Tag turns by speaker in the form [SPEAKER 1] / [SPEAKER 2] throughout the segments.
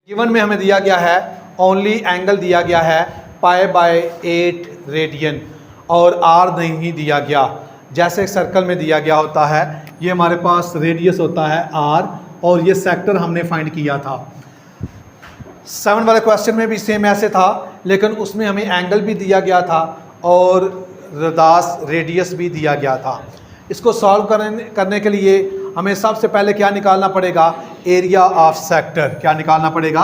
[SPEAKER 1] Given में हमें दिया गया है ओनली एंगल दिया गया है π/8 रेडियन और आर नहीं दिया गया। जैसे सर्कल में दिया गया होता है, ये हमारे पास रेडियस होता है आर और ये सेक्टर हमने फाइंड किया था। 7 वाले क्वेश्चन में भी सेम ऐसे था, लेकिन उसमें हमें एंगल भी दिया गया था और रदास रेडियस भी दिया गया था। इसको सॉल्व करने के लिए हमें सबसे पहले क्या निकालना पड़ेगा? Area of sector. क्या निकालना पड़ेगा?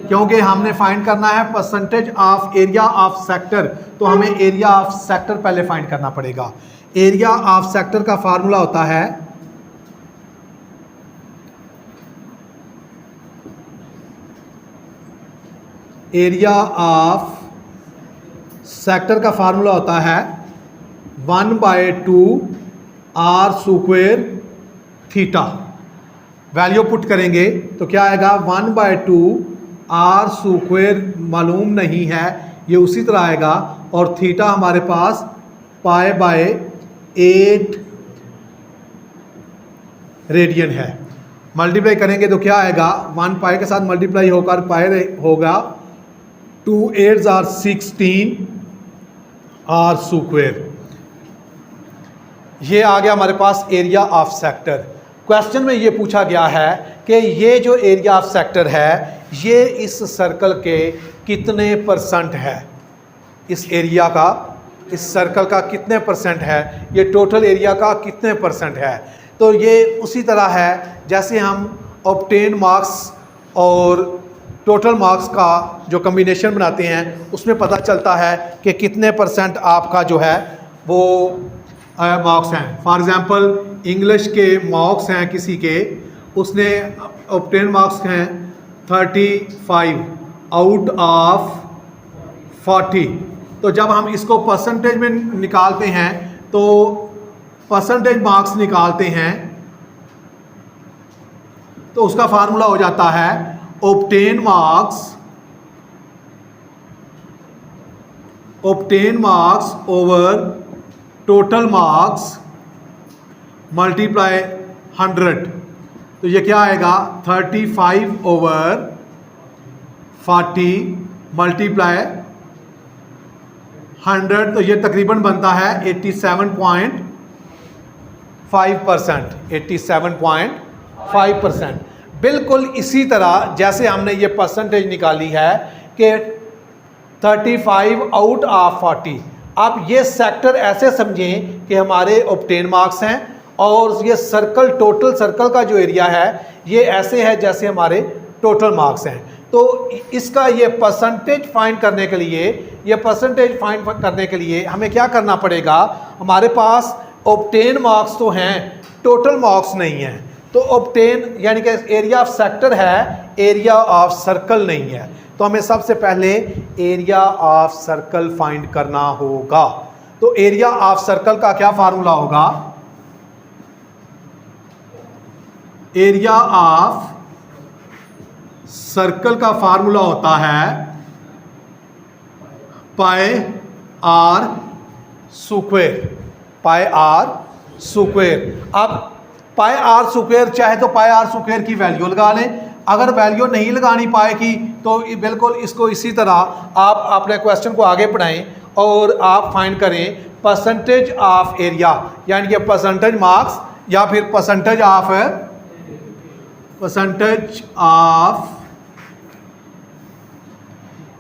[SPEAKER 1] क्योंकि हमने फाइंड करना है percentage of area of sector, तो हमें एरिया ऑफ सेक्टर पहले फाइंड करना पड़ेगा। एरिया ऑफ सेक्टर का फार्मूला होता है एरिया ऑफ सेक्टर का फार्मूला होता है 1/2 R square theta. Value put करेंगे तो क्या आएगा? 1/2 आर स्क्वायर मालूम नहीं है, ये उसी तरह आएगा, और थीटा हमारे पास π/8 रेडियन है। मल्टीप्लाई करेंगे तो क्या आएगा? 1 पाई के साथ मल्टीप्लाई होकर पाई होगा 2 8 are 16 आर स्क्वायर। ये आ गया हमारे पास एरिया ऑफ सेक्टर। क्वेश्चन में ये पूछा गया है कि ये जो एरिया ऑफ सेक्टर है ये इस सर्कल के कितने परसेंट है, इस एरिया का, इस सर्कल का कितने परसेंट है, ये टोटल एरिया का कितने परसेंट है। तो ये उसी तरह है जैसे हम ऑब्टेन मार्क्स और टोटल मार्क्स का जो कम्बिनेशन बनाते हैं उसमें पता चलता है कि कितने परसेंट आपका जो है वो मार्क्स हैं। फॉर एग्ज़ाम्पल इंग्लिश के मार्क्स हैं किसी के, उसने ऑब्टेन मार्क्स हैं 35 आउट ऑफ 40। तो जब हम इसको परसेंटेज में निकालते हैं तो परसेंटेज मार्क्स निकालते हैं तो उसका फार्मूला हो जाता है obtain marks over total marks multiply 100। तो ये क्या आएगा? 35 ओवर 40 मल्टीप्लाई 100, तो ये तकरीबन बनता है 87.5%। 87.5%। बिल्कुल इसी तरह जैसे हमने ये परसेंटेज निकाली है कि 35 आउट ऑफ 40। आप ये सेक्टर ऐसे समझें कि हमारे ऑब्टेन मार्क्स हैं और ये सर्कल, टोटल सर्कल का जो एरिया है ये ऐसे है जैसे हमारे टोटल मार्क्स हैं। तो इसका ये परसेंटेज फाइंड करने के लिए हमें क्या करना पड़ेगा? हमारे पास ऑब्टेन मार्क्स तो हैं, टोटल मार्क्स नहीं हैं। तो ऑब्टेन यानी कि एरिया ऑफ सेक्टर है, एरिया ऑफ सर्कल नहीं है। तो हमें सबसे पहले एरिया ऑफ सर्कल फाइंड करना होगा। तो एरिया ऑफ सर्कल का क्या फार्मूला होगा? एरिया ऑफ सर्कल का फार्मूला होता है πr स्क्वायर। अब πr स्क्वायर चाहे तो πr स्क्वायर की वैल्यू लगा लें, अगर वैल्यू नहीं लगानी पाए की तो बिल्कुल इसको इसी तरह आप अपने क्वेश्चन को आगे बढ़ाएं और आप फाइंड करें परसेंटेज ऑफ एरिया, यानी कि परसेंटेज मार्क्स या फिर percentage of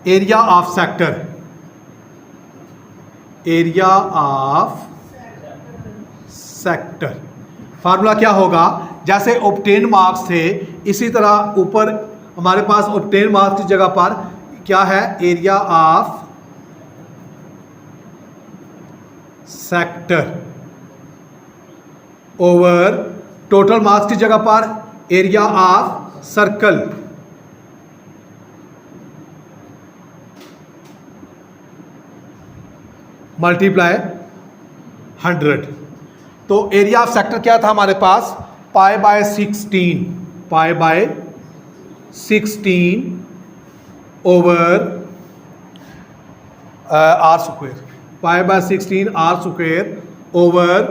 [SPEAKER 1] area of sector. Area of sector formula क्या होगा? जैसे ऑब्टेन मार्क्स थे इसी तरह ऊपर हमारे पास ऑब्टेन मार्क्स की जगह पर क्या है? Area of sector over total marks की जगह पर एरिया ऑफ सर्कल। मल्टीप्लाई 100। तो एरिया ऑफ सेक्टर क्या था हमारे पास? π/16 over R square. π/16 R square over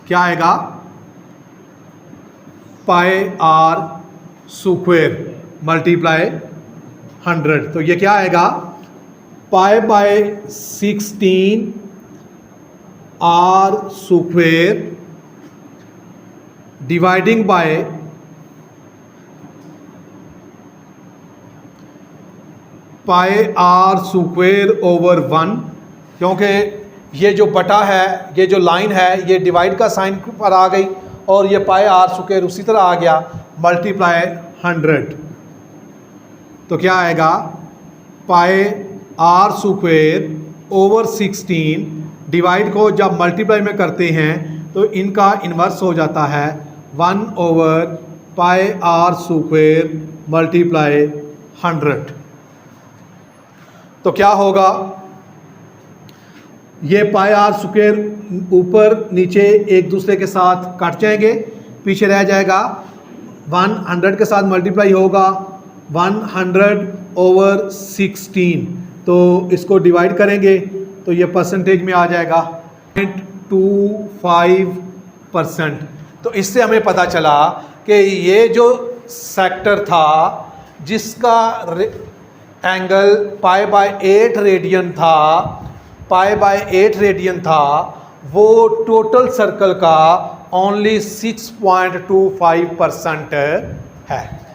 [SPEAKER 1] क्या आएगा? πr square multiply 100। तो ये क्या आएगा, pi by 16 R square dividing by pi R square over 1, क्योंकि ये जो बटा है, ये जो लाइन है, ये डिवाइड का साइन पर आ गई और ये पाई आर स्क्वायर उसी तरह आ गया, मल्टीप्लाई 100। तो क्या आएगा, पाई आर स्क्वायर ओवर 16, डिवाइड को जब मल्टीप्लाई में करते हैं तो इनका इन्वर्स हो जाता है 1 over pi R square multiply 100। तो क्या होगा, ये पाई आर स्क्वायर ऊपर नीचे एक दूसरे के साथ कट जाएंगे, पीछे रह जाएगा 100 के साथ मल्टीप्लाई होगा 100 ओवर 16। तो इसको डिवाइड करेंगे तो ये परसेंटेज में आ जाएगा 0.25%। तो इससे हमें पता चला कि ये जो सेक्टर था जिसका एंगल पाई बाय 8 रेडियन था, पाई बाय 8 रेडियन था, वो टोटल सर्कल का ओनली 6.25% है।